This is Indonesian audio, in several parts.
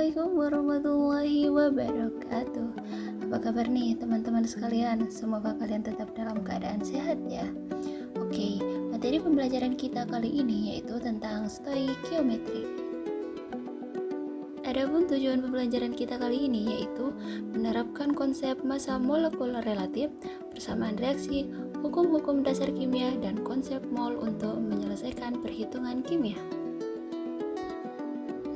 Assalamualaikum warahmatullahi wabarakatuh. Apa kabar nih teman-teman sekalian? Semoga kalian tetap dalam keadaan sehat ya. Oke, materi pembelajaran kita kali ini yaitu tentang stoikiometri. Adapun tujuan pembelajaran kita kali ini yaitu menerapkan konsep massa molekul relatif, persamaan reaksi, hukum-hukum dasar kimia, dan konsep mol untuk menyelesaikan perhitungan kimia.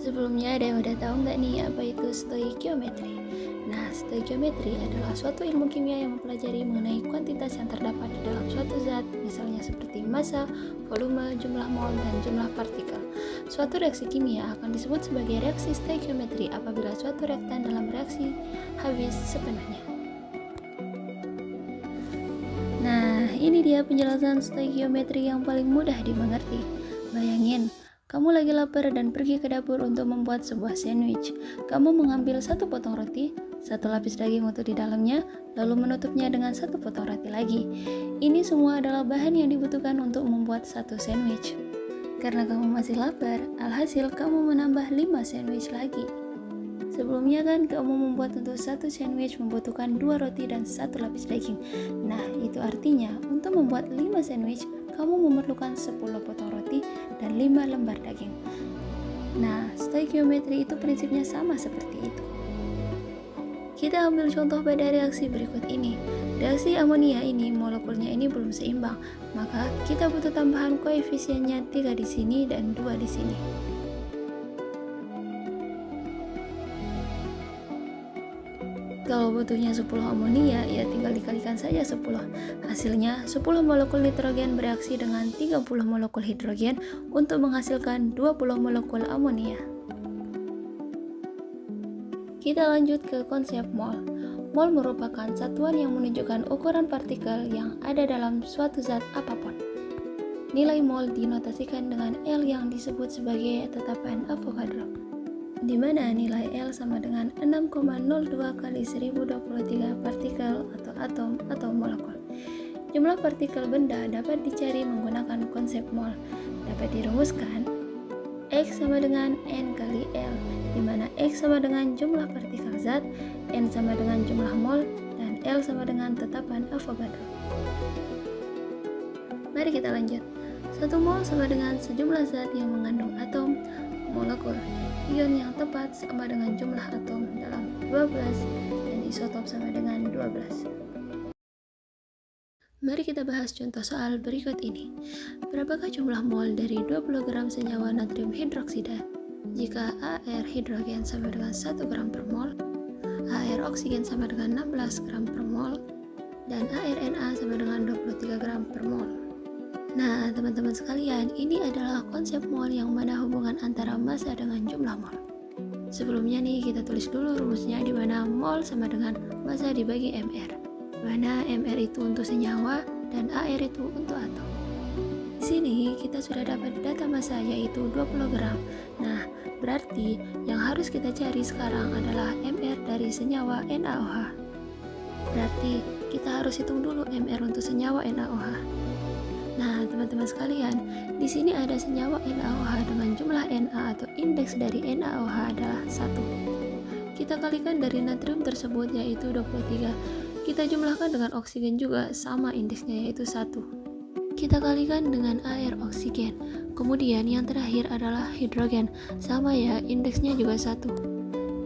Sebelumnya ada yang udah tahu nggak nih apa itu stoikiometri? Nah, stoikiometri adalah suatu ilmu kimia yang mempelajari mengenai kuantitas yang terdapat di dalam suatu zat, misalnya seperti massa, volume, jumlah mol, dan jumlah partikel. Suatu reaksi kimia akan disebut sebagai reaksi stoikiometri apabila suatu reaktan dalam reaksi habis sepenuhnya. Nah, ini dia penjelasan stoikiometri yang paling mudah dimengerti. Bayangin, kamu lagi lapar dan pergi ke dapur untuk membuat sebuah sandwich. Kamu mengambil satu potong roti, satu lapis daging untuk di dalamnya, lalu menutupnya dengan satu potong roti lagi. Ini semua adalah bahan yang dibutuhkan untuk membuat satu sandwich. Karena kamu masih lapar, alhasil kamu menambah 5 sandwich lagi. Sebelumnya kan kamu membuat untuk satu sandwich membutuhkan 2 roti dan 1 lapis daging. Nah, itu artinya untuk membuat 5 sandwich, kamu memerlukan 10 potong roti dan 5 lembar daging. Nah, stoikiometri itu prinsipnya sama seperti itu. Kita ambil contoh pada reaksi berikut ini. Reaksi amonia ini, molekulnya ini belum seimbang, maka kita butuh tambahan koefisiennya 3 di sini dan 2 di sini. Kalau butuhnya 10 amonia, ya tinggal dikalikan saja 10. Hasilnya 10 molekul nitrogen bereaksi dengan 30 molekul hidrogen untuk menghasilkan 20 molekul amonia. Kita lanjut ke konsep mol. Mol merupakan satuan yang menunjukkan ukuran partikel yang ada dalam suatu zat apapun. Nilai mol dinotasikan dengan L yang disebut sebagai tetapan Avogadro, di mana nilai L sama dengan 6,02 kali 1023 partikel atau atom atau molekul. Jumlah partikel benda dapat dicari menggunakan konsep mol. Dapat dirumuskan X sama dengan N kali L, di mana X sama dengan jumlah partikel zat, N sama dengan jumlah mol, dan L sama dengan tetapan Avogadro. Mari kita lanjut. 1 mol sama dengan sejumlah zat yang mengandung atom, molekul, ion yang tepat sama dengan jumlah atom dalam 12 dan isotop sama dengan 12. Mari kita bahas contoh soal berikut ini. Berapakah jumlah mol dari 20 gram senyawa natrium hidroksida jika Air hidrogen sama dengan 1 gram per mol, Air oksigen sama dengan 16 gram per mol, dan Air Na sama dengan 23 gram per mol. Nah, teman-teman sekalian, ini adalah konsep mol yang mana hubungan antara massa dengan jumlah mol. Sebelumnya nih, kita tulis dulu rumusnya di mana mol sama dengan massa dibagi Mr, di mana Mr itu untuk senyawa dan Ar itu untuk atom. Di sini kita sudah dapat data massa yaitu 20 gram. Nah, berarti yang harus kita cari sekarang adalah Mr dari senyawa NaOH. Berarti kita harus hitung dulu Mr untuk senyawa NaOH. Nah, teman-teman sekalian, di sini ada senyawa NaOH dengan jumlah Na atau indeks dari NaOH adalah 1. Kita kalikan dari natrium tersebut yaitu 23. Kita jumlahkan dengan oksigen juga sama indeksnya yaitu 1. Kita kalikan dengan air oksigen. Kemudian yang terakhir adalah hidrogen. Sama ya, indeksnya juga 1.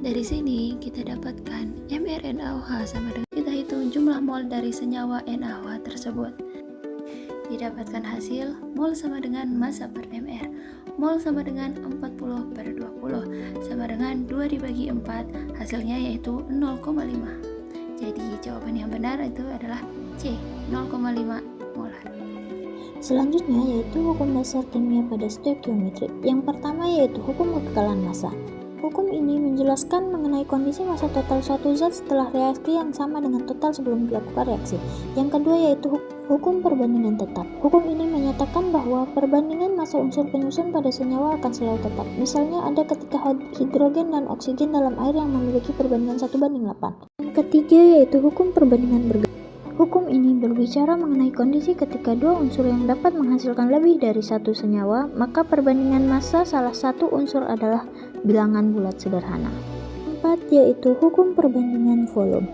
Dari sini kita dapatkan mRNaOH sama dengan kita hitung jumlah mol dari senyawa NaOH tersebut. Didapatkan hasil mol sama dengan massa per mR. Mol sama dengan 40 per 20 sama dengan 2 dibagi 4, hasilnya yaitu 0,5. Jadi jawaban yang benar itu adalah C, 0,5 molar. Selanjutnya yaitu hukum dasar kimia pada stoikiometri. Yang pertama yaitu hukum kekekalan massa. Hukum ini menjelaskan mengenai kondisi massa total suatu zat setelah reaksi yang sama dengan total sebelum dilakukan reaksi. Yang kedua yaitu hukum perbandingan tetap. Hukum ini menyatakan bahwa perbandingan massa unsur penyusun pada senyawa akan selalu tetap. Misalnya ada ketika hidrogen dan oksigen dalam air yang memiliki perbandingan 1:8. Yang ketiga yaitu hukum perbandingan berganti. Hukum ini berbicara mengenai kondisi ketika dua unsur yang dapat menghasilkan lebih dari satu senyawa, maka perbandingan massa salah satu unsur adalah bilangan bulat sederhana. yaitu hukum perbandingan volume.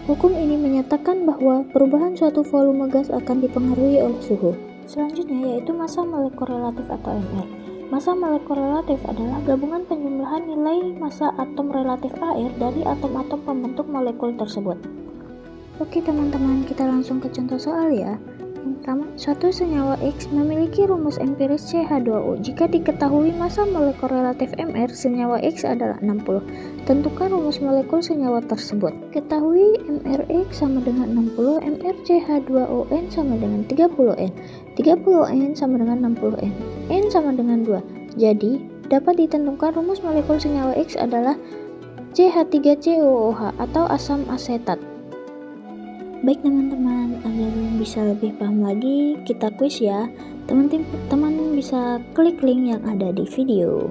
Hukum ini menyatakan bahwa perubahan suatu volume gas akan dipengaruhi oleh suhu. Selanjutnya yaitu massa molekul relatif atau MR. Massa molekul relatif adalah gabungan penjumlahan nilai massa atom relatif air dari atom-atom pembentuk molekul tersebut. Oke teman-teman, kita langsung ke contoh soal ya. Yang pertama, suatu senyawa X memiliki rumus empiris CH2O. Jika diketahui massa molekul relatif Mr, senyawa X adalah 60. Tentukan rumus molekul senyawa tersebut. Ketahui MrX sama dengan 60, MrCH2ON sama dengan 30N. 30N sama dengan 60N. N sama dengan 2. Jadi, dapat ditentukan rumus molekul senyawa X adalah CH3COOH atau asam asetat. Baik teman-teman, agar bisa lebih paham lagi, kita kuis ya. Teman-teman bisa klik link yang ada di video.